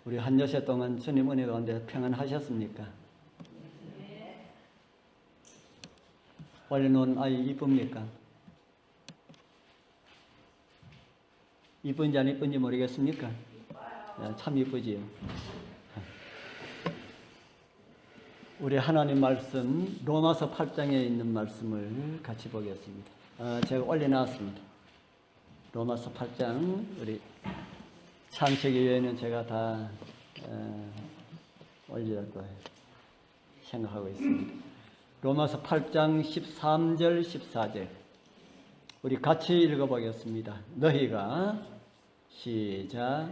우리 한 여세 동안 주님 은혜 가운데 평안하셨습니까? 올려놓은 아이 이쁩니까? 이쁜지 안 이쁜지 모르겠습니까? 참 이쁘지요. 우리 하나님 말씀 로마서 8장에 있는 말씀을 같이 보겠습니다. 제가 올려놨습니다. 로마서 8장 우리 창세기 외에는 제가 다 올리라고 생각하고 있습니다. 로마서 8장 13절 14절 우리 같이 읽어보겠습니다. 너희가 시작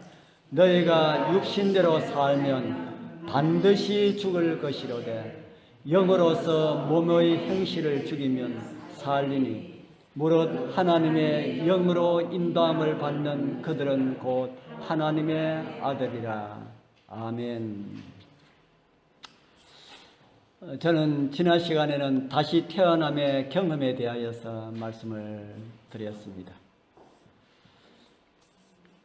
너희가 육신대로 살면 반드시 죽을 것이로되 영으로서 몸의 행실을 죽이면 살리니 무릇 하나님의 영으로 인도함을 받는 그들은 곧 하나님의 아들이라. 아멘. 저는 지난 시간에는 다시 태어남의 경험에 대하여서 말씀을 드렸습니다.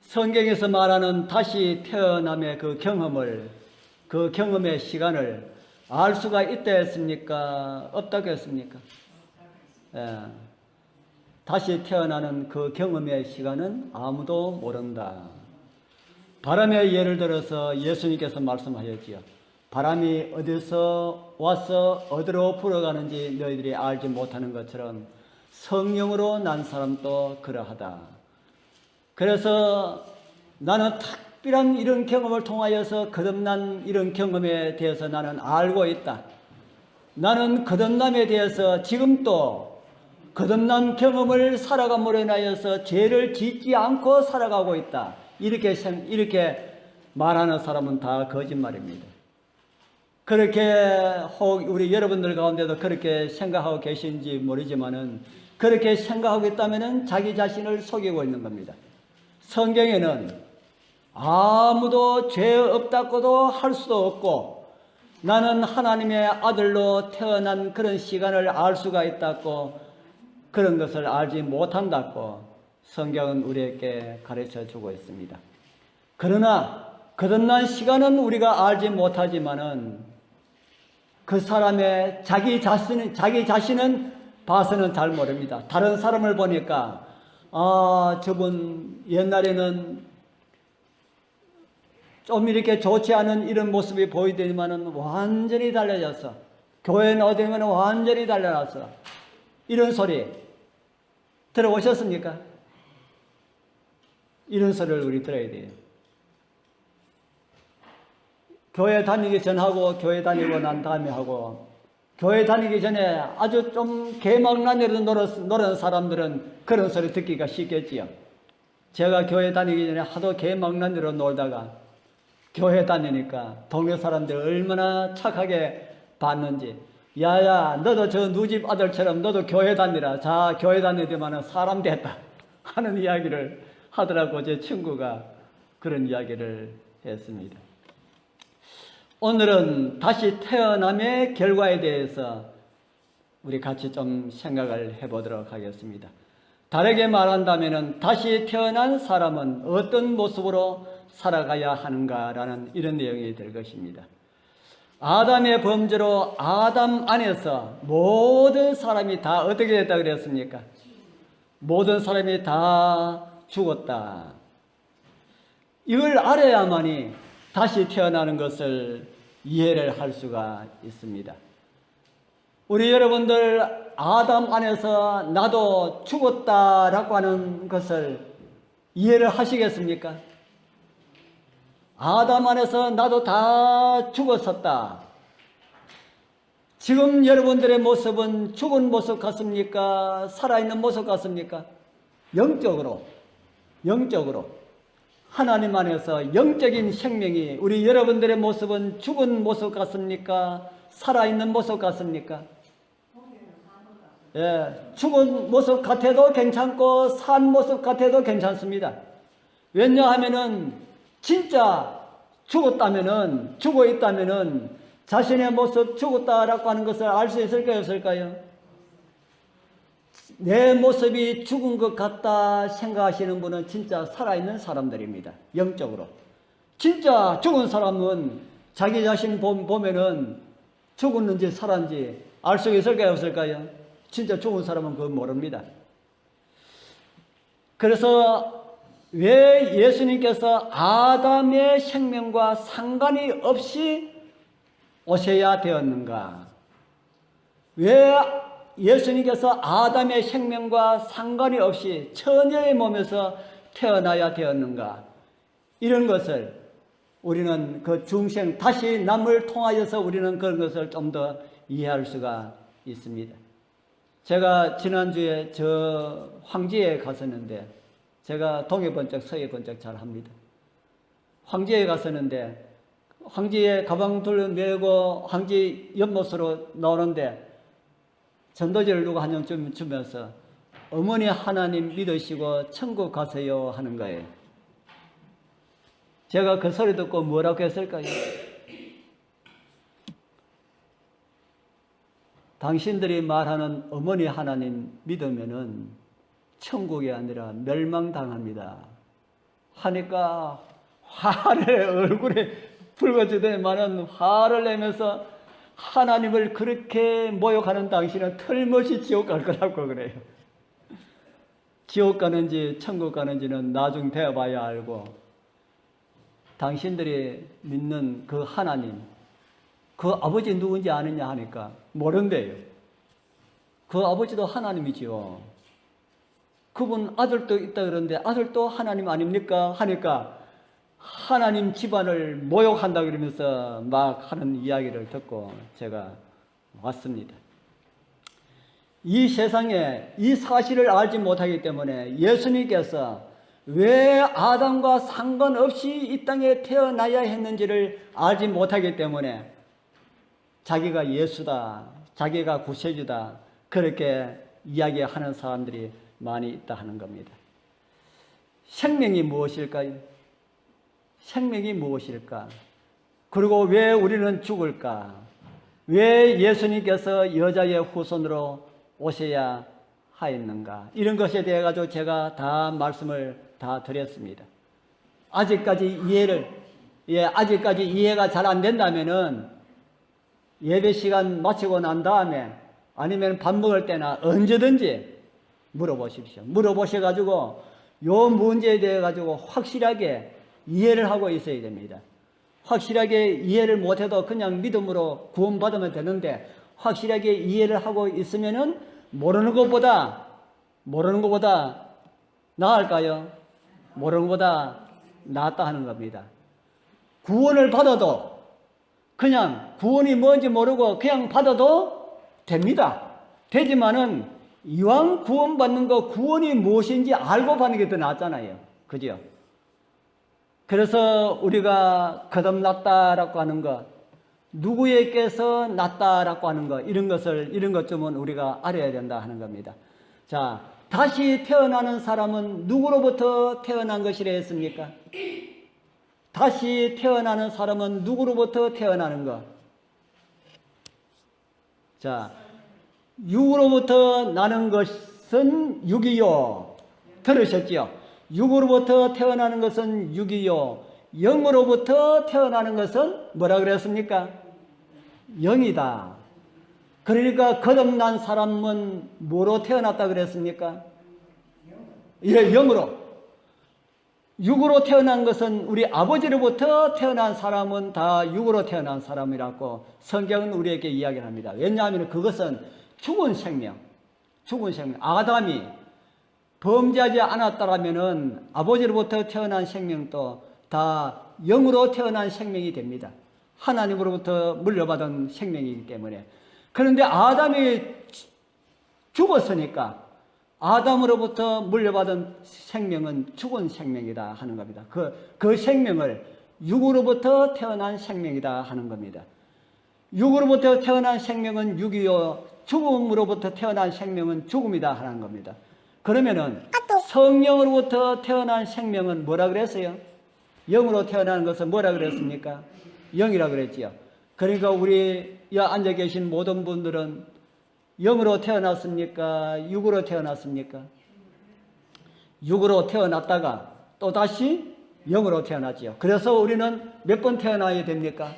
성경에서 말하는 다시 태어남의 그 경험의 시간을 알 수가 있다 했습니까? 없다고 했습니까? 다시 태어나는 그 경험의 시간은 아무도 모른다. 바람의 예를 들어서 예수님께서 말씀하셨지요. 바람이 어디서 와서 어디로 불어가는지 너희들이 알지 못하는 것처럼 성령으로 난 사람도 그러하다. 그래서 나는 특별한 이런 경험을 통하여서 거듭난 이런 경험에 대해서 나는 알고 있다. 나는 거듭남에 대해서 지금도 거듭난 경험을 살아감으로 인하여서 죄를 짓지 않고 살아가고 있다. 이렇게 말하는 사람은 다 거짓말입니다. 그렇게 우리 여러분들 가운데도 그렇게 생각하고 계신지 모르지만은 그렇게 생각하고 있다면은 자기 자신을 속이고 있는 겁니다. 성경에는 아무도 죄 없다고도 할 수도 없고 나는 하나님의 아들로 태어난 그런 시간을 알 수가 있다고 그런 것을 알지 못한다고 성경은 우리에게 가르쳐 주고 있습니다. 그러나 거듭난 시간은 우리가 알지 못하지만은 그 사람의 자기 자신은 봐서는 잘 모릅니다. 다른 사람을 보니까 저분 옛날에는 좀 이렇게 좋지 않은 이런 모습이 보이더니만은 완전히 달라졌어. 교회는 어디 가면 완전히 달라졌어. 이런 소리 들어보셨습니까? 이런 소리를 우리 들어야 돼요. 교회 다니기 전하고 교회 다니고 난 다음에 하고 교회 다니기 전에 아주 좀 개망나니로 노는 사람들은 그런 소리 듣기가 쉽겠지요. 제가 교회 다니기 전에 하도 개망나니로 놀다가 교회 다니니까 동네 사람들 얼마나 착하게 봤는지 야야 너도 저 누집 아들처럼 너도 교회 다니라. 자 교회 다니더만은 사람 됐다 하는 이야기를 하더라고. 제 친구가 그런 이야기를 했습니다. 오늘은 다시 태어남의 결과에 대해서 우리 같이 좀 생각을 해보도록 하겠습니다. 다르게 말한다면 다시 태어난 사람은 어떤 모습으로 살아가야 하는가라는 이런 내용이 될 것입니다. 아담의 범죄로 아담 안에서 모든 사람이 다 어떻게 됐다 그랬습니까? 모든 사람이 다 죽었다. 이걸 알아야만이 다시 태어나는 것을 이해를 할 수가 있습니다. 우리 여러분들 아담 안에서 나도 죽었다라고 하는 것을 이해를 하시겠습니까? 아담 안에서 나도 다 죽었었다. 지금 여러분들의 모습은 죽은 모습 같습니까? 살아있는 모습 같습니까? 영적으로 하나님 안에서 영적인 생명이 우리 여러분들의 모습은 죽은 모습 같습니까? 살아있는 모습 같습니까? 죽은 모습 같아도 괜찮고 산 모습 같아도 괜찮습니다. 왜냐하면은 진짜 죽어 있다면은 자신의 모습 죽었다라고 하는 것을 알 수 있을까요? 없을까요? 내 모습이 죽은 것 같다 생각하시는 분은 진짜 살아있는 사람들입니다. 영적으로. 진짜 죽은 사람은 자기 자신 보면은 죽었는지 살았는지 알 수 있을까요, 없을까요? 진짜 죽은 사람은 그거 모릅니다. 그래서 왜 예수님께서 아담의 생명과 상관이 없이 오셔야 되었는가? 왜 예수님께서 아담의 생명과 상관이 없이 처녀의 몸에서 태어나야 되었는가? 이런 것을 우리는 그 중생, 다시 남을 통하여서 우리는 그런 것을 좀 더 이해할 수가 있습니다. 제가 지난주에 저 황지에 갔었는데, 제가 동해 번쩍 서해 번쩍 잘 합니다. 황지에 갔었는데, 황지에 가방 둘 메고 황지 연못으로 나오는데, 전도지를 누가 한 장 주면서 어머니 하나님 믿으시고 천국 가세요 하는 거예요. 제가 그 소리 듣고 뭐라고 했을까요? 당신들이 말하는 어머니 하나님 믿으면은 천국이 아니라 멸망당합니다 하니까 화를 얼굴에 붉어지더니만은 화를 내면서 하나님을 그렇게 모욕하는 당신은 틀림없이 지옥 갈 거라고 그래요. 지옥 가는지 천국 가는지는 나중 되어봐야 알고, 당신들이 믿는 그 하나님, 그 아버지 누군지 아느냐 하니까 모른대요. 그 아버지도 하나님이지요. 그분 아들도 있다 그러는데 아들도 하나님 아닙니까? 하니까 하나님 집안을 모욕한다 그러면서 막 하는 이야기를 듣고 제가 왔습니다. 이 세상에 이 사실을 알지 못하기 때문에 예수님께서 왜 아담과 상관없이 이 땅에 태어나야 했는지를 알지 못하기 때문에 자기가 예수다, 자기가 구세주다, 그렇게 이야기하는 사람들이 많이 있다 하는 겁니다. 생명이 무엇일까요? 생명이 무엇일까? 그리고 왜 우리는 죽을까? 왜 예수님께서 여자의 후손으로 오셔야 하였는가? 이런 것에 대해 가지고 제가 다 말씀을 다 드렸습니다. 아직까지 이해가 잘 안 된다면은 예배 시간 마치고 난 다음에 아니면 밥 먹을 때나 언제든지 물어보십시오. 물어보셔가지고 요 문제에 대해 가지고 확실하게 이해를 하고 있어야 됩니다. 확실하게 이해를 못해도 그냥 믿음으로 구원받으면 되는데, 확실하게 이해를 하고 있으면은 모르는 것보다 나을까요? 모르는 것보다 낫다 하는 겁니다. 구원을 받아도 그냥 구원이 뭔지 모르고 그냥 받아도 됩니다. 되지만은 이왕 구원받는 거 구원이 무엇인지 알고 받는 게 더 낫잖아요. 그죠? 그래서 우리가 거듭났다라고 하는 것, 누구에게서 났다라고 하는 것, 이런 것 좀은 우리가 알아야 된다 하는 겁니다. 자, 다시 태어나는 사람은 누구로부터 태어난 것이라 했습니까? 다시 태어나는 사람은 누구로부터 태어나는 것? 자, 육으로부터 나는 것은 육이요. 들으셨지요? 육으로부터 태어나는 것은 육이요. 영으로부터 태어나는 것은 뭐라 그랬습니까? 영이다. 그러니까 거듭난 사람은 뭐로 태어났다 그랬습니까? 예, 영으로. 육으로 태어난 것은 우리 아버지로부터 태어난 사람은 다 육으로 태어난 사람이라고 성경은 우리에게 이야기를 합니다. 왜냐하면 그것은 죽은 생명. 아담이 범죄하지 않았다라면은 아버지로부터 태어난 생명도 다 영으로 태어난 생명이 됩니다. 하나님으로부터 물려받은 생명이기 때문에. 그런데 아담이 죽었으니까 아담으로부터 물려받은 생명은 죽은 생명이다 하는 겁니다. 그 생명을 육으로부터 태어난 생명이다 하는 겁니다. 육으로부터 태어난 생명은 육이요, 죽음으로부터 태어난 생명은 죽음이다 하는 겁니다. 그러면은 성령으로부터 태어난 생명은 뭐라 그랬어요? 영으로 태어나는 것은 뭐라 그랬습니까? 영이라 그랬지요. 그러니까 우리 앉아 계신 모든 분들은 영으로 태어났습니까? 육으로 태어났습니까? 육으로 태어났다가 또다시 영으로 태어났지요. 그래서 우리는 몇 번 태어나야 됩니까?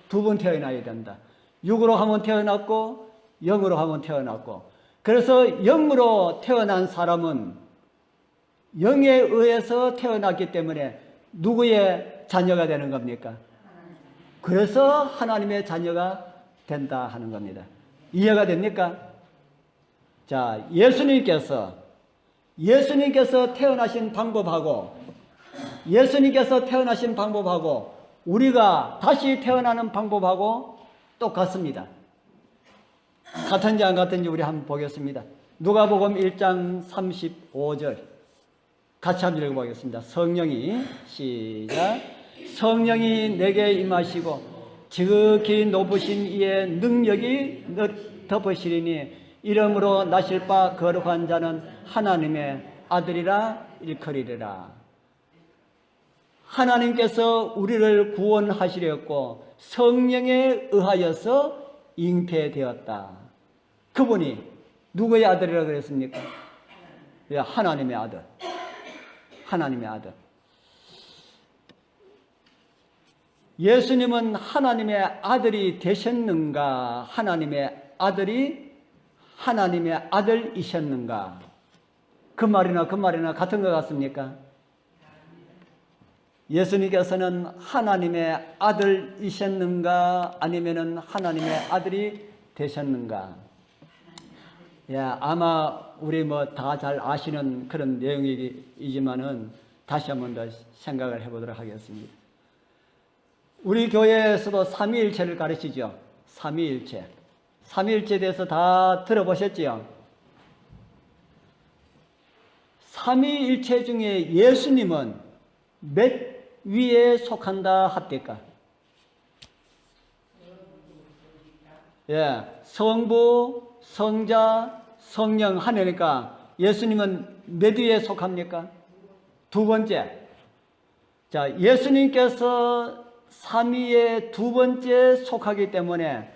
2번 태어나야 된다. 육으로 한번 태어났고 영으로 한번 태어났고, 그래서 영으로 태어난 사람은 영에 의해서 태어났기 때문에 누구의 자녀가 되는 겁니까? 그래서 하나님의 자녀가 된다 하는 겁니다. 이해가 됩니까? 자, 예수님께서 태어나신 방법하고 우리가 다시 태어나는 방법하고 똑같습니다. 같은지 안 같은지 우리 한번 보겠습니다. 누가복음 1장 35절 같이 한번 읽어보겠습니다. 성령이 시작. 성령이 내게 임하시고 지극히 높으신 이의 능력이 덮으시리니 이름으로 나실 바 거룩한 자는 하나님의 아들이라 일컬이리라. 하나님께서 우리를 구원하시려고 성령에 의하여서 잉태되었다. 그분이 누구의 아들이라고 그랬습니까? 하나님의 아들. 하나님의 아들. 예수님은 하나님의 아들이 되셨는가? 하나님의 아들이셨는가? 그 말이나 같은 것 같습니까? 예수님께서는 하나님의 아들이셨는가? 아니면은 하나님의 아들이 되셨는가? 예, 아마 우리 다 잘 아시는 그런 내용이지만은 다시 한 번 더 생각을 해보도록 하겠습니다. 우리 교회에서도 삼위일체를 가르치죠. 삼위일체에 대해서 다 들어보셨지요? 삼위일체 중에 예수님은 몇 위에 속한다 합니까? 예, 성부, 성자, 성령 하나니까 예수님은 몇 위에 속합니까? 2번째. 자, 예수님께서 삼위의 2번째 속하기 때문에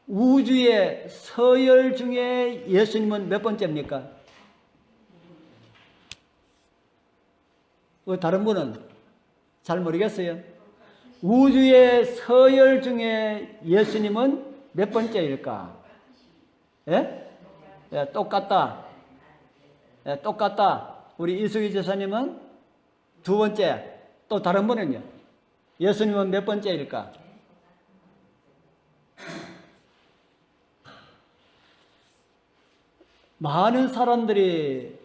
우주의 서열 중에 예수님은 몇 번째입니까? 다른 분은 잘 모르겠어요. 우주의 서열 중에 예수님은 몇 번째일까? 예? 예, 똑같다. 예, 똑같다. 우리 이수기 지사님은 2번째. 또 다른 분은요? 예수님은 몇 번째일까? 많은 사람들이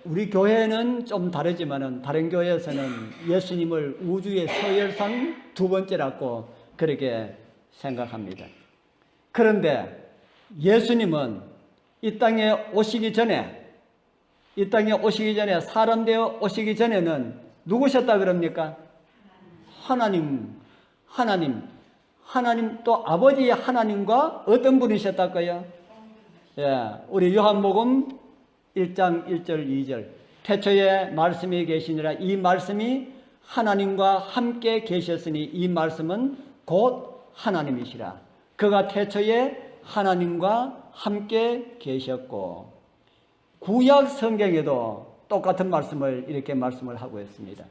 우리 교회는 좀 다르지만은 다른 교회에서는 예수님을 우주의 서열상 2번째라고 그렇게 생각합니다. 그런데 예수님은 이 땅에 오시기 전에 사람 되어 오시기 전에는 누구셨다 그럽니까? 하나님 또 아버지 하나님과 어떤 분이셨다고요? 예, 우리 요한복음 1장 1절 2절 태초에 말씀이 계시니라. 이 말씀이 하나님과 함께 계셨으니 이 말씀은 곧 하나님이시라. 그가 태초에 하나님과 함께 계셨고, 구약 성경에도 똑같은 말씀을 이렇게 말씀을 하고 있습니다.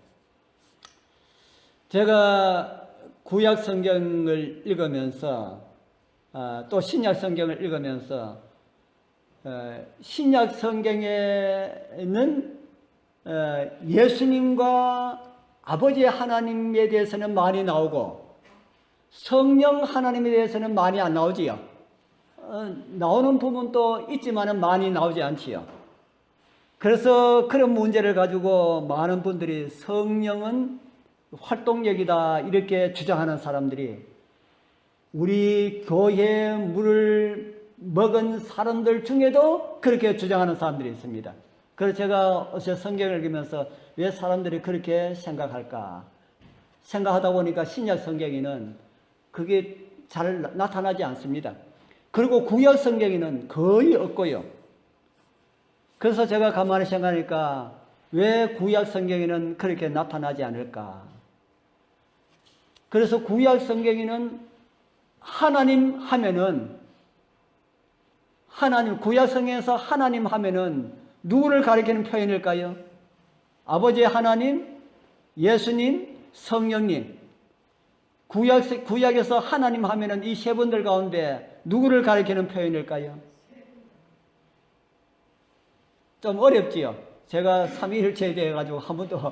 제가 구약 성경을 읽으면서 또 신약 성경을 읽으면서 신약 성경에는 예수님과 아버지 하나님에 대해서는 많이 나오고 성령 하나님에 대해서는 많이 안 나오지요. 나오는 부분도 있지만은 많이 나오지 않지요. 그래서 그런 문제를 가지고 많은 분들이 성령은 활동력이다 이렇게 주장하는 사람들이 우리 교회에 물을 먹은 사람들 중에도 그렇게 주장하는 사람들이 있습니다. 그래서 제가 어제 성경을 읽으면서 왜 사람들이 그렇게 생각할까 생각하다 보니까 신약 성경에는 그게 잘 나타나지 않습니다. 그리고 구약 성경에는 거의 없고요. 그래서 제가 가만히 생각하니까 왜 구약 성경에는 그렇게 나타나지 않을까? 그래서 구약 성경에는 하나님 하면은 구약 성경에서 하나님 하면은 누구를 가리키는 표현일까요? 아버지 하나님, 예수님, 성령님. 구약에서 하나님 하면은 이 세 분들 가운데 누구를 가리키는 표현일까요? 좀 어렵지요. 제가 삼위일체에 대해 가지고 한 번도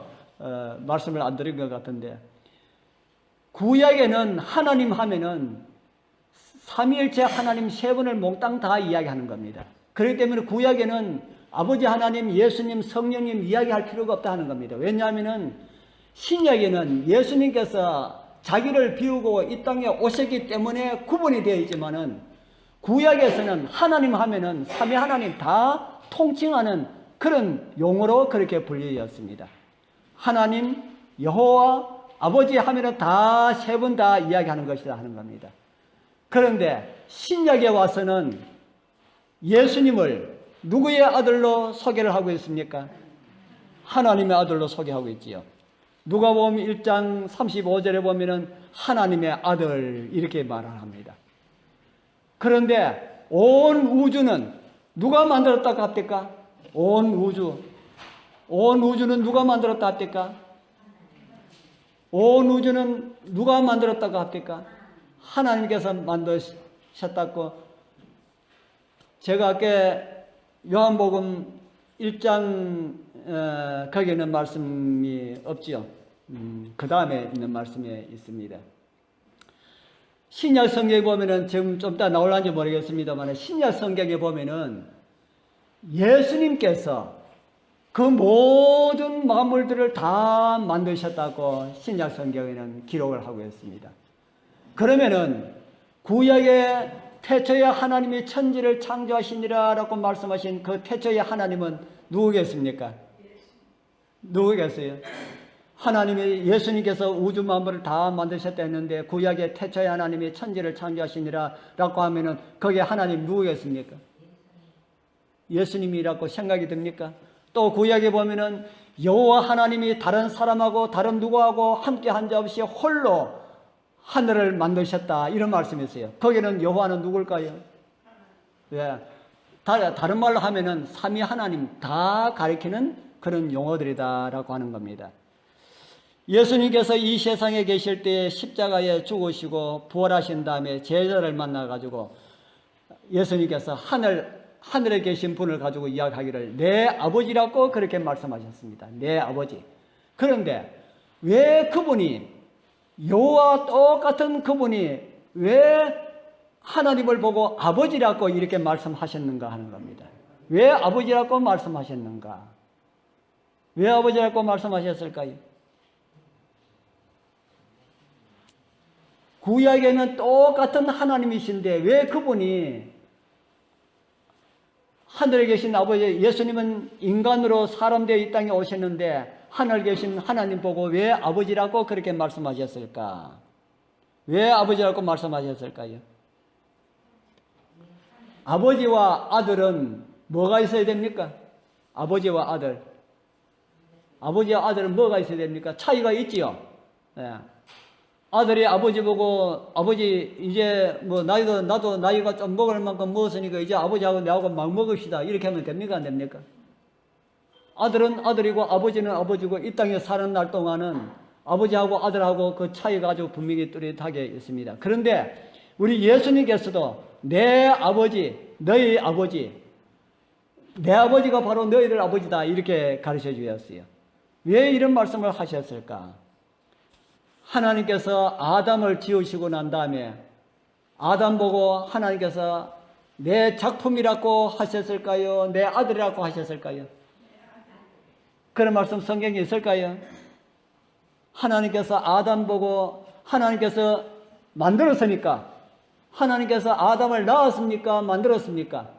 말씀을 안 드린 것 같은데, 구약에는 하나님 하면은 삼위일체 하나님 세 분을 몽땅 다 이야기하는 겁니다. 그렇기 때문에 구약에는 아버지 하나님, 예수님, 성령님 이야기할 필요가 없다 하는 겁니다. 왜냐하면은 신약에는 예수님께서 자기를 비우고 이 땅에 오셨기 때문에 구분이 되어 있지만은, 구약에서는 하나님 하면은 삼위 하나님 다 통칭하는 그런 용어로 그렇게 불리었습니다. 하나님, 여호와, 아버지 하면은 다 세 분 다 이야기하는 것이다 하는 겁니다. 그런데 신약에 와서는 예수님을 누구의 아들로 소개를 하고 있습니까? 하나님의 아들로 소개하고 있지요. 누가복음 1장 35절에 보면은 하나님의 아들 이렇게 말을 합니다. 그런데 온 우주는 누가 만들었다고 합니까? 온 우주는 누가 만들었다 합니까? 온 우주는 누가 만들었다고 합니까? 하나님께서 만드셨다고. 제가 아까 요한복음 1장 거기에는 말씀이 없지요. 그 다음에 있는 말씀에 있습니다. 신약 성경에 보면은 지금 좀 이따 나올란지 모르겠습니다만, 신약 성경에 보면은 예수님께서 그 모든 만물들을 다 만드셨다고 신약 성경에는 기록을 하고 있습니다. 그러면은 구약의 태초에 하나님이 천지를 창조하시니라라고 말씀하신 그 태초의 하나님은 누구겠습니까? 누구겠어요? 하나님이, 예수님께서 우주 만물을 다 만드셨다 했는데 구약의 태초의 하나님이 천지를 창조하시니라라고 하면은 거기에 하나님 누구겠습니까? 예수님이라고 생각이 듭니까? 또 구약에 보면은 여호와 하나님이 다른 사람하고 다른 누구하고 함께 한 자 없이 홀로 하늘을 만드셨다 이런 말씀이 있어요. 거기는 여호와는 누굴까요? 예. 다른 말로 하면은 삼위 하나님 다 가리키는 그런 용어들이다라고 하는 겁니다. 예수님께서 이 세상에 계실 때 십자가에 죽으시고 부활하신 다음에 제자를 만나가지고 예수님께서 하늘에 계신 분을 가지고 이야기하기를 내 아버지라고 그렇게 말씀하셨습니다. 내 아버지. 그런데 왜 그분이, 여호와 똑같은 그분이 왜 하나님을 보고 아버지라고 이렇게 말씀하셨는가 하는 겁니다. 왜 아버지라고 말씀하셨는가? 왜 아버지라고 말씀하셨을까요? 구약에는 똑같은 하나님이신데 왜 그분이, 하늘에 계신 아버지, 예수님은 인간으로 사람 되어 이 땅에 오셨는데 하늘에 계신 하나님 보고 왜 아버지라고 그렇게 말씀하셨을까? 왜 아버지라고 말씀하셨을까요? 아버지와 아들은 뭐가 있어야 됩니까? 아버지와 아들. 아버지와 아들은 뭐가 있어야 됩니까? 차이가 있지요. 네. 아들이 아버지 보고, 아버지 이제 뭐 나도 나이가 좀 먹을 만큼 먹었으니까 이제 아버지하고 내하고 막 먹읍시다 이렇게 하면 됩니까? 안 됩니까? 아들은 아들이고 아버지는 아버지고 이 땅에 사는 날 동안은 아버지하고 아들하고 그 차이가 아주 분명히 뚜렷하게 있습니다. 그런데 우리 예수님께서도 내 아버지, 너희 아버지, 내 아버지가 바로 너희들 아버지다 이렇게 가르쳐 주셨어요. 왜 이런 말씀을 하셨을까? 하나님께서 아담을 지으시고 난 다음에 아담 보고 하나님께서 내 작품이라고 하셨을까요? 내 아들이라고 하셨을까요? 그런 말씀 성경에 있을까요? 하나님께서 아담 보고, 하나님께서 만들었으니까, 하나님께서 아담을 낳았습니까? 만들었습니까?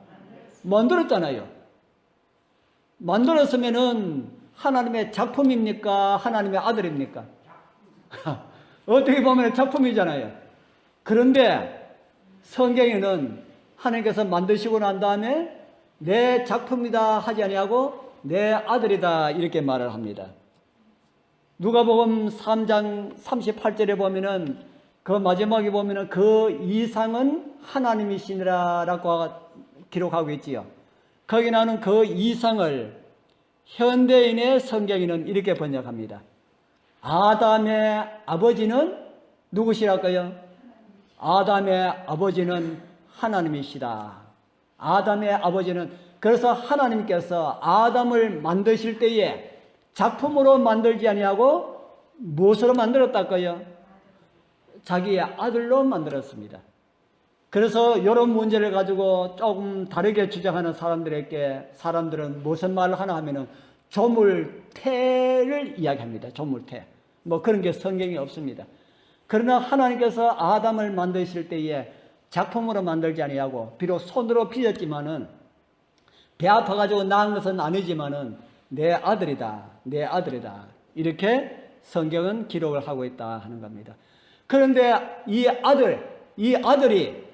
만들었잖아요. 만들었으면은 하나님의 작품입니까? 하나님의 아들입니까? 어떻게 보면 작품이잖아요. 그런데 성경에는 하나님께서 만드시고 난 다음에 내 작품이다 하지 아니하고 내 아들이다 이렇게 말을 합니다. 누가복음 3장 38절에 보면은 그 마지막에 보면은 그 이상은 하나님이시니라라고 기록하고 있지요. 거기 나오는 그 이상을 현대인의 성경에는 이렇게 번역합니다. 아담의 아버지는 누구시랄까요? 아담의 아버지는 하나님이시다. 아담의 아버지는, 그래서 하나님께서 아담을 만드실 때에 작품으로 만들지 아니하고 무엇으로 만들었달까요? 자기의 아들로 만들었습니다. 그래서 이런 문제를 가지고 조금 다르게 주장하는 사람들은 무슨 말을 하나 하면은 조물태를 이야기합니다. 조물태. 뭐 그런 게 성경에 없습니다. 그러나 하나님께서 아담을 만드실 때에 작품으로 만들지 아니하고 비록 손으로 빚었지만은 배 아파가지고 낳은 것은 아니지만은 내 아들이다, 내 아들이다, 이렇게 성경은 기록을 하고 있다 하는 겁니다. 그런데 이 아들이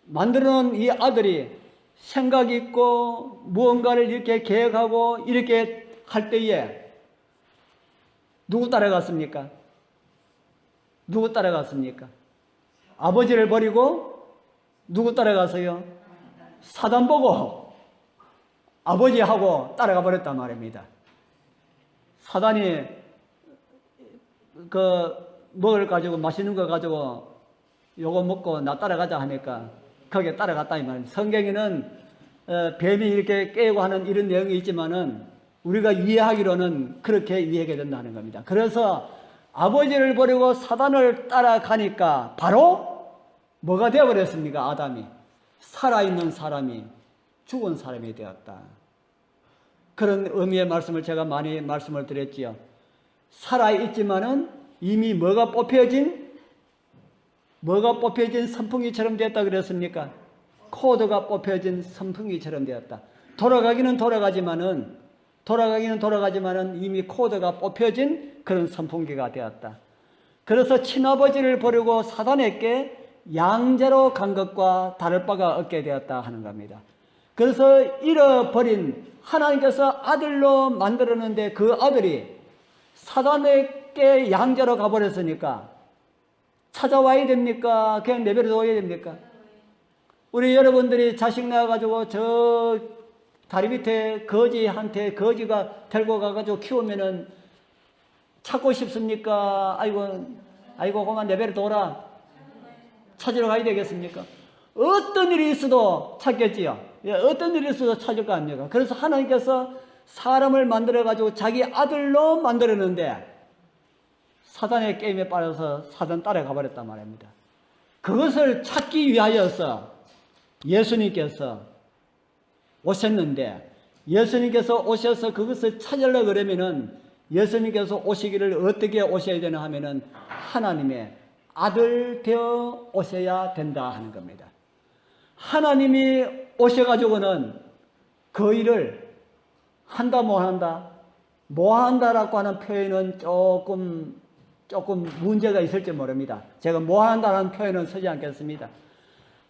만들어놓은 이 아들이 생각 있고 무언가를 이렇게 계획하고 이렇게 할 때에 누구 따라갔습니까? 누구 따라갔습니까? 아버지를 버리고 누구 따라가서요? 사단 보고 아버지하고 따라가 버렸단 말입니다. 사단이 먹을 가지고 맛있는 거 가지고 요거 먹고 나 따라가자 하니까 거기에 따라갔다 이 말입니다. 성경에는 뱀이 이렇게 깨고 하는 이런 내용이 있지만은 우리가 이해하기로는 그렇게 이해가 된다는 겁니다. 그래서 아버지를 버리고 사단을 따라가니까 바로 뭐가 되어버렸습니까? 아담이 살아있는 사람이 죽은 사람이 되었다. 그런 의미의 말씀을 제가 많이 말씀을 드렸지요. 살아있지만은 이미 뭐가 뽑혀진 선풍기처럼 되었다 그랬습니까? 코드가 뽑혀진 선풍기처럼 되었다. 돌아가기는 돌아가지만은 이미 코드가 뽑혀진 그런 선풍기가 되었다. 그래서 친아버지를 버리고 사단에게 양자로 간 것과 다를 바가 없게 되었다 하는 겁니다. 그래서 잃어버린 하나님께서 아들로 만들었는데 그 아들이 사단에게 양자로 가버렸으니까 찾아와야 됩니까? 그냥 내버려 둬야 됩니까? 우리 여러분들이 자식 낳아가지고 저 다리 밑에 거지가 데리고 가가지고 키우면은 찾고 싶습니까? 아이고, 그만 내버려 둬라. 찾으러 가야 되겠습니까? 어떤 일이 있어도 찾겠지요. 어떤 일이 있어도 찾을 거 아닙니까? 그래서 하나님께서 사람을 만들어가지고 자기 아들로 만들었는데 사단의 게임에 빠져서 사단 따라가 버렸단 말입니다. 그것을 찾기 위하여서 예수님께서 오셨는데, 예수님께서 오셔서 그것을 찾으려고 그러면은 예수님께서 오시기를 어떻게 오셔야 되나 하면은 하나님의 아들 되어 오셔야 된다 하는 겁니다. 하나님이 오셔가지고는 그 일을 한다 뭐 한다? 뭐 한다라고 하는 표현은 조금 문제가 있을지 모릅니다. 제가 뭐 한다라는 표현은 쓰지 않겠습니다.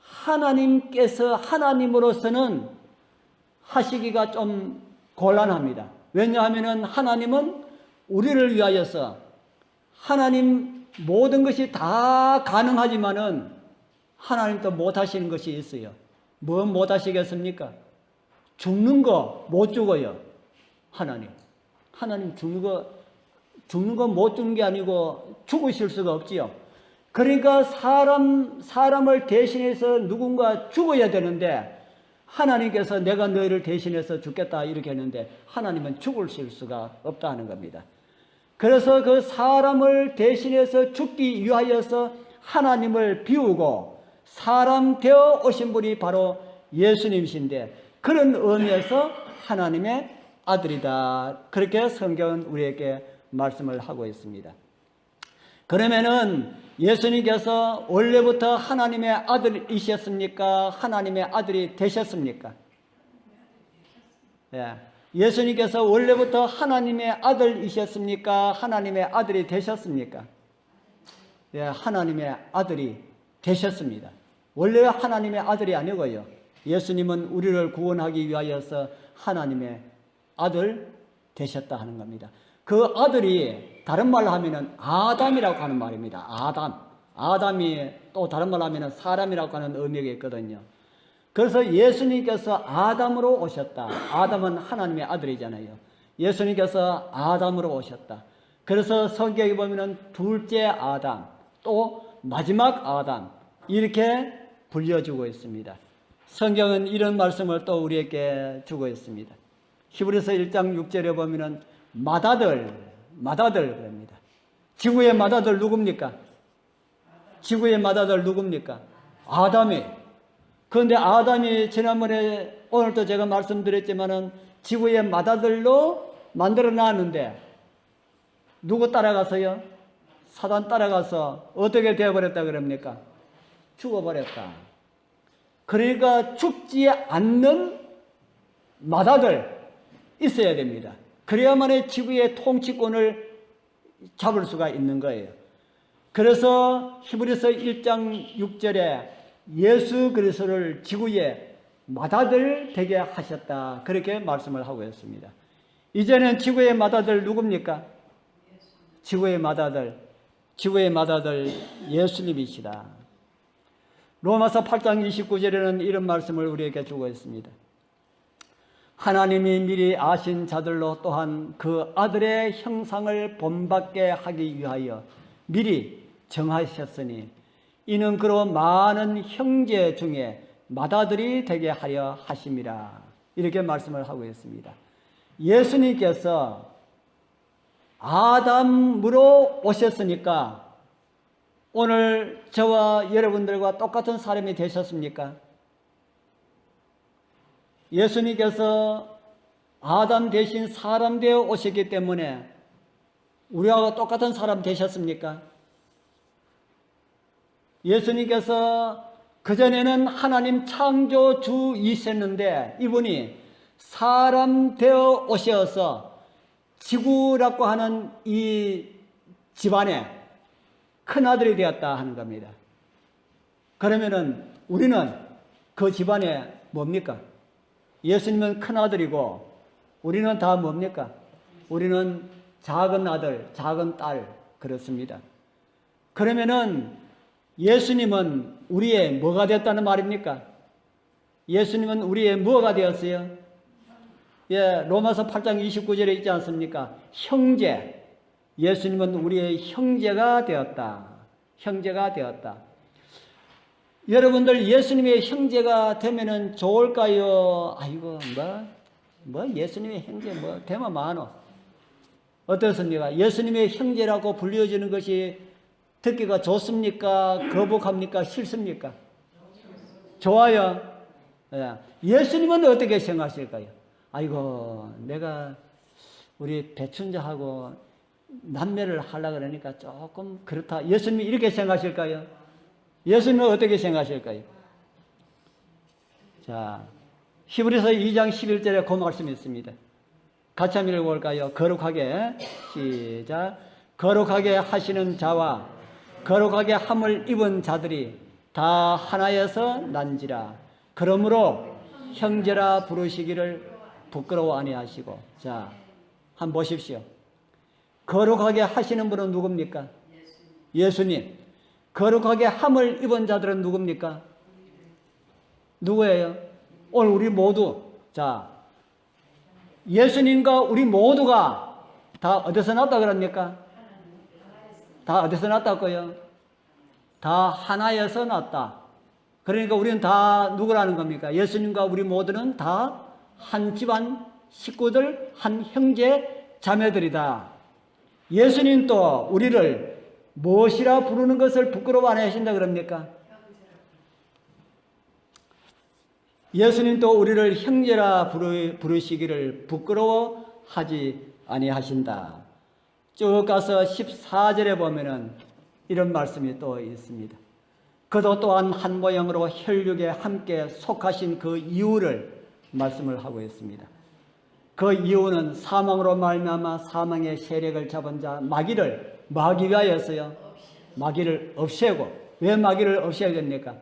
하나님께서 하나님으로서는 하시기가 좀 곤란합니다. 왜냐하면 하나님은 우리를 위하여서 하나님 모든 것이 다 가능하지만은 하나님도 못하시는 것이 있어요. 뭐 못하시겠습니까? 죽는 거 못 죽어요. 하나님 죽는 거 못 죽는 게 아니고 죽으실 수가 없지요. 그러니까 사람을 대신해서 누군가 죽어야 되는데 하나님께서 내가 너희를 대신해서 죽겠다 이렇게 했는데 하나님은 죽으실 수가 없다 하는 겁니다. 그래서 그 사람을 대신해서 죽기 위하여서 하나님을 비우고 사람 되어 오신 분이 바로 예수님이신데, 그런 의미에서 하나님의 아들이다, 그렇게 성경은 우리에게 말씀을 하고 있습니다. 그러면은 예수님께서 원래부터 하나님의 아들이셨습니까? 하나님의 아들이 되셨습니까? 예. 예수님께서 원래부터 하나님의 아들이셨습니까? 하나님의 아들이 되셨습니까? 예, 하나님의 아들이 되셨습니다. 원래 하나님의 아들이 아니고요. 예수님은 우리를 구원하기 위하여서 하나님의 아들 되셨다 하는 겁니다. 그 아들이 다른 말로 하면은 아담이라고 하는 말입니다. 아담이 또 다른 말로 하면은 사람이라고 하는 의미가 있거든요. 그래서 예수님께서 아담으로 오셨다. 아담은 하나님의 아들이잖아요. 예수님께서 아담으로 오셨다. 그래서 성경에 보면은 둘째 아담, 또 마지막 아담 이렇게 불려주고 있습니다. 성경은 이런 말씀을 또 우리에게 주고 있습니다. 히브리서 1장 6절에 보면은 맏아들 그럽니다. 지구의 맏아들 누굽니까? 지구의 맏아들 누굽니까? 아담이. 그런데 아담이 지난번에 오늘도 제가 말씀드렸지만은 지구의 맏아들로 만들어 놨는데 누구 따라가서요? 사단 따라가서 어떻게 되어버렸다 그럽니까? 죽어버렸다. 그러니까 죽지 않는 맏아들 있어야 됩니다. 그래야만이 지구의 통치권을 잡을 수가 있는 거예요. 그래서 히브리서 1장 6절에 예수 그리스도를 지구의 맏아들 되게 하셨다. 그렇게 말씀을 하고 있습니다. 이제는 지구의 맏아들 누굽니까? 지구의 맏아들 예수님이시다. 로마서 8장 29절에는 이런 말씀을 우리에게 주고 있습니다. 하나님이 미리 아신 자들로 또한 그 아들의 형상을 본받게 하기 위하여 미리 정하셨으니 이는 그로 많은 형제 중에 맏아들이 되게 하려 하심이라. 이렇게 말씀을 하고 있습니다. 예수님께서 아담으로 오셨으니까 오늘 저와 여러분들과 똑같은 사람이 되셨습니까? 예수님께서 아담 대신 사람 되어 오셨기 때문에 우리하고 똑같은 사람 되셨습니까? 예수님께서 그전에는 하나님 창조주이셨는데 이분이 사람 되어 오셔서 지구라고 하는 이 집안에 큰아들이 되었다 하는 겁니다. 그러면은 우리는 그 집안에 뭡니까? 예수님은 큰아들이고 우리는 다 뭡니까? 우리는 작은 아들, 작은 딸 그렇습니다. 그러면은 예수님은 우리의 뭐가 됐다는 말입니까? 예수님은 우리의 뭐가 되었어요? 예, 로마서 8장 29절에 있지 않습니까? 형제. 예수님은 우리의 형제가 되었다. 형제가 되었다. 여러분들 예수님의 형제가 되면은 좋을까요? 아이고, 예수님의 형제 되면 많어. 어떻습니까? 예수님의 형제라고 불려지는 것이 듣기가 좋습니까? 거북합니까? 싫습니까? 좋아요. 예수님은 어떻게 생각하실까요? 아이고, 내가 우리 배춘자하고 남매를 하려고 그러니까 조금 그렇다. 예수님이 이렇게 생각하실까요? 예수님은 어떻게 생각하실까요? 자, 히브리서 2장 11절에 그 말씀이 있습니다. 같이 한번 읽어볼까요? 거룩하게, 시작. 거룩하게 하시는 자와 거룩하게 함을 입은 자들이 다 하나여서 난지라. 그러므로 형제라 부르시기를 부끄러워 아니하시고. 자, 한번 보십시오. 거룩하게 하시는 분은 누굽니까? 예수님. 거룩하게 함을 입은 자들은 누굽니까? 누구예요? 오늘 우리 모두. 자, 예수님과 우리 모두가 다 어디서 났다 그럽니까? 다 어디서 났다고요? 다 하나여서 났다. 그러니까 우리는 다 누구라는 겁니까? 예수님과 우리 모두는 다 한 집안 식구들, 한 형제 자매들이다. 예수님 또 우리를 무엇이라 부르는 것을 부끄러워 안 하신다 그럽니까? 예수님 또 우리를 형제라 부르시기를 부끄러워하지 아니하신다. 쭉 가서 14절에 보면은 이런 말씀이 또 있습니다. 그도 또한 한 모양으로 혈육에 함께 속하신 그 이유를 말씀을 하고 있습니다. 그 이유는 사망으로 말미암아 사망의 세력을 잡은 자 마귀가였어요. 마귀를 없애고. 왜 마귀를 없애겠습니까?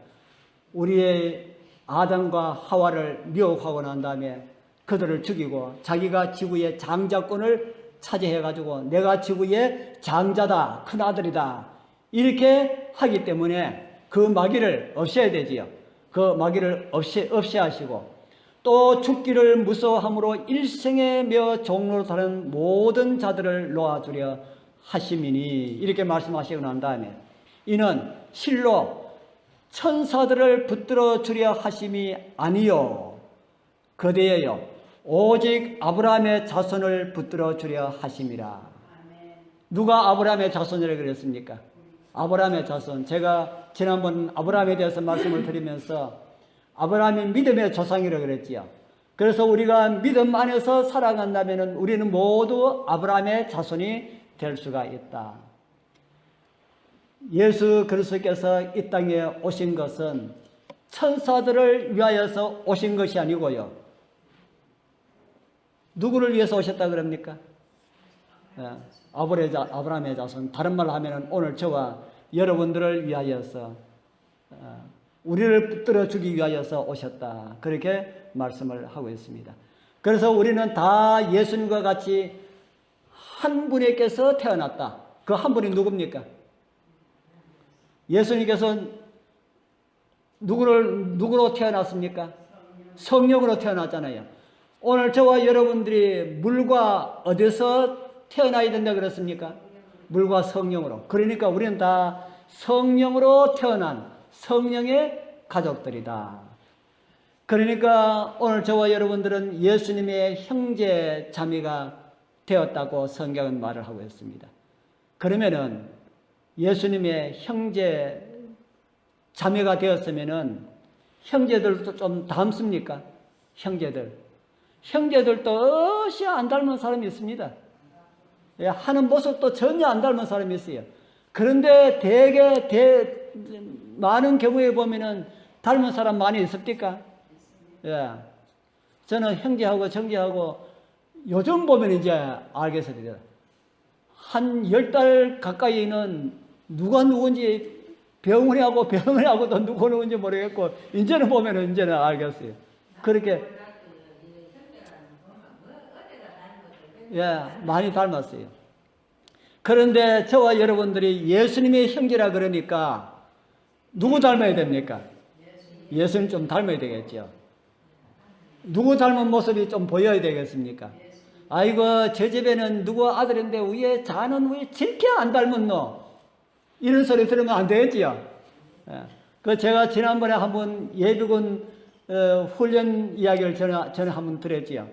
우리의 아담과 하와를 미혹하고 난 다음에 그들을 죽이고 자기가 지구의 장자권을 차지해가지고 내가 지구의 장자다, 큰아들이다 이렇게 하기 때문에 그 마귀를 없애야 되지요. 그 마귀를 없애하시고 또 죽기를 무서워함으로 일생에 며 종로로 사는 모든 자들을 놓아주려 하심이니 이렇게 말씀하시고 난 다음에 이는 실로 천사들을 붙들어 주려 하심이 아니요 그대여요 오직 아브라함의 자손을 붙들어 주려 하심이라. 누가 아브라함의 자손이라고 그랬습니까? 아브라함의 자손. 제가 지난번 아브라함에 대해서 말씀을 드리면서 아브라함이 믿음의 조상이라고 그랬지요. 그래서 우리가 믿음 안에서 살아간다면 우리는 모두 아브라함의 자손이 될 수가 있다. 예수 그리스도께서 이 땅에 오신 것은 천사들을 위하여서 오신 것이 아니고요. 누구를 위해서 오셨다 그럽니까? 아브라함의 자손. 다른 말로 하면 오늘 저와 여러분들을 위하여서 우리를 붙들어 주기 위하여서 오셨다. 그렇게 말씀을 하고 있습니다. 그래서 우리는 다 예수님과 같이 한 분에게서 태어났다. 그 한 분이 누굽니까? 예수님께서 누구로 태어났습니까? 성령으로 태어났잖아요. 오늘 저와 여러분들이 물과 어디서 태어나야 된다 그랬습니까? 물과 성령으로. 그러니까 우리는 다 성령으로 태어난 성령의 가족들이다. 그러니까 오늘 저와 여러분들은 예수님의 형제 자매가 되었다고 성경은 말을 하고 있습니다. 그러면은 예수님의 형제 자매가 되었으면은 형제들도 좀 닮습니까? 형제들도 어시 안 닮은 사람이 있습니다. 하는 모습도 전혀 안 닮은 사람이 있어요. 그런데 많은 경우에 보면은 닮은 사람 많이 있습니까? 저는 형제하고 정제하고 요즘 보면 이제 알겠습니다. 한 10달 가까이는 누가 누군지 병원에 하고도 누구 누군지 모르겠고, 이제는 보면은 이제는 알겠어요. 그렇게, 많이 닮았어요. 그런데 저와 여러분들이 예수님의 형제라 그러니까 누구 닮아야 됩니까? 예수님 좀 닮아야 되겠죠. 누구 닮은 모습이 좀 보여야 되겠습니까? 아이고, 저 집에는 누구 아들인데 왜 자는 왜 저렇게 안 닮았노? 이런 소리 들으면 안 되겠지요. 그 제가 지난번에 한번 예비군 훈련 이야기를 전에 한번 드렸지요.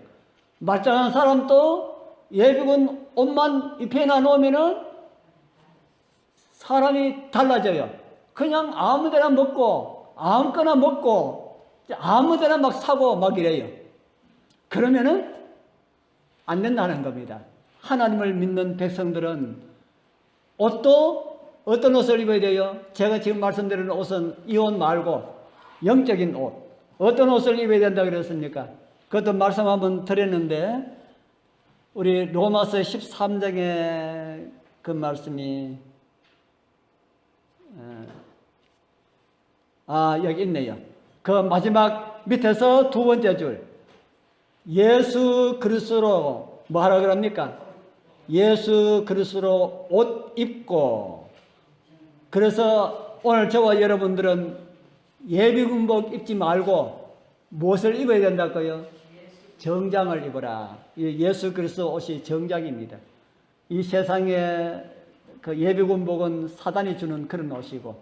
말짱한 사람도 예비군 옷만 입혀놔 놓으면은 사람이 달라져요. 그냥 아무데나 먹고 아무거나 먹고 아무데나 막 사고 막 이래요. 그러면은 안 된다는 겁니다. 하나님을 믿는 백성들은 옷도 어떤 옷을 입어야 돼요? 제가 지금 말씀드리는 옷은 이 옷 말고 영적인 옷. 어떤 옷을 입어야 된다고 그랬습니까? 그것도 말씀 한번 드렸는데 우리 로마서 13장에 그 말씀이 여기 있네요. 그 마지막 밑에서 두 번째 줄 예수 그리스도로 뭐 하라 그럽니까? 예수 그리스도로 옷 입고. 그래서 오늘 저와 여러분들은 예비군복 입지 말고 무엇을 입어야 된다고요? 정장을 입어라. 예수 그리스도 옷이 정장입니다. 이 세상에 그 예비군복은 사단이 주는 그런 옷이고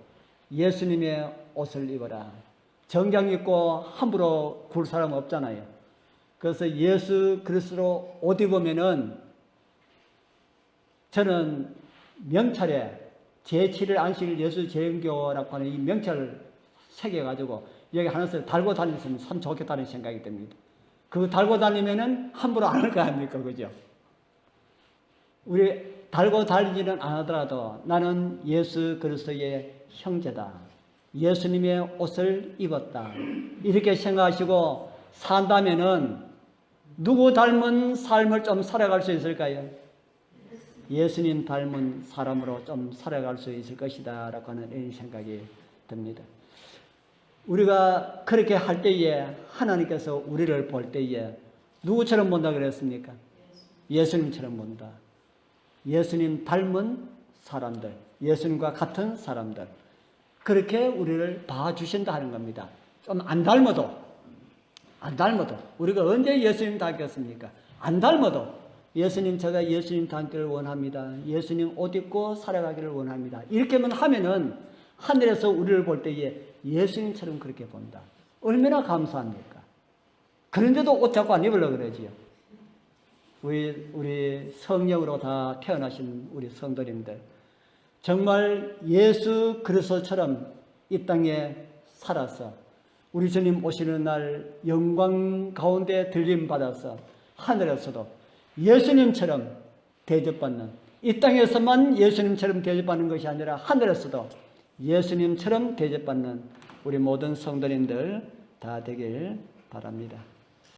예수님의 옷을 입어라. 정장 입고 함부로 굴 사람 없잖아요. 그래서 예수 그리스도 옷 입으면은 저는 명찰에 제7일 안식일 예수 재림교라고 하는 이 명찰을 새겨가지고 여기 하나씩 달고 다니면 참 좋겠다는 생각이 듭니다. 그거 달고 다니면은 함부로 안 할 거 아닙니까? 그죠? 우리 달고 다니지는 않더라도 나는 예수 그리스도의 형제다. 예수님의 옷을 입었다. 이렇게 생각하시고 산다면은 누구 닮은 삶을 좀 살아갈 수 있을까요? 예수님 닮은 사람으로 좀 살아갈 수 있을 것이다 라고 하는 이런 생각이 듭니다. 우리가 그렇게 할 때에 하나님께서 우리를 볼 때에 누구처럼 본다 그랬습니까? 예수님처럼 본다. 예수님 닮은 사람들, 예수님과 같은 사람들, 그렇게 우리를 봐주신다 하는 겁니다. 좀 안 닮아도 안 닮아도 우리가 언제 예수님 닮겠습니까? 안 닮아도 예수님 제가 예수님 닮기를 원합니다. 예수님 옷 입고 살아가기를 원합니다. 이렇게만 하면은 하늘에서 우리를 볼 때에 예수님처럼 그렇게 본다. 얼마나 감사합니까? 그런데도 옷 자꾸 안 입으려고 그러지요. 우리 성령으로 다 태어나신 우리 성도님들 정말 예수 그리스도처럼 이 땅에 살아서 우리 주님 오시는 날 영광 가운데 들림 받아서 하늘에서도 예수님처럼 대접받는, 이 땅에서만 예수님처럼 대접받는 것이 아니라 하늘에서도 예수님처럼 대접받는 우리 모든 성도님들 다 되길 바랍니다.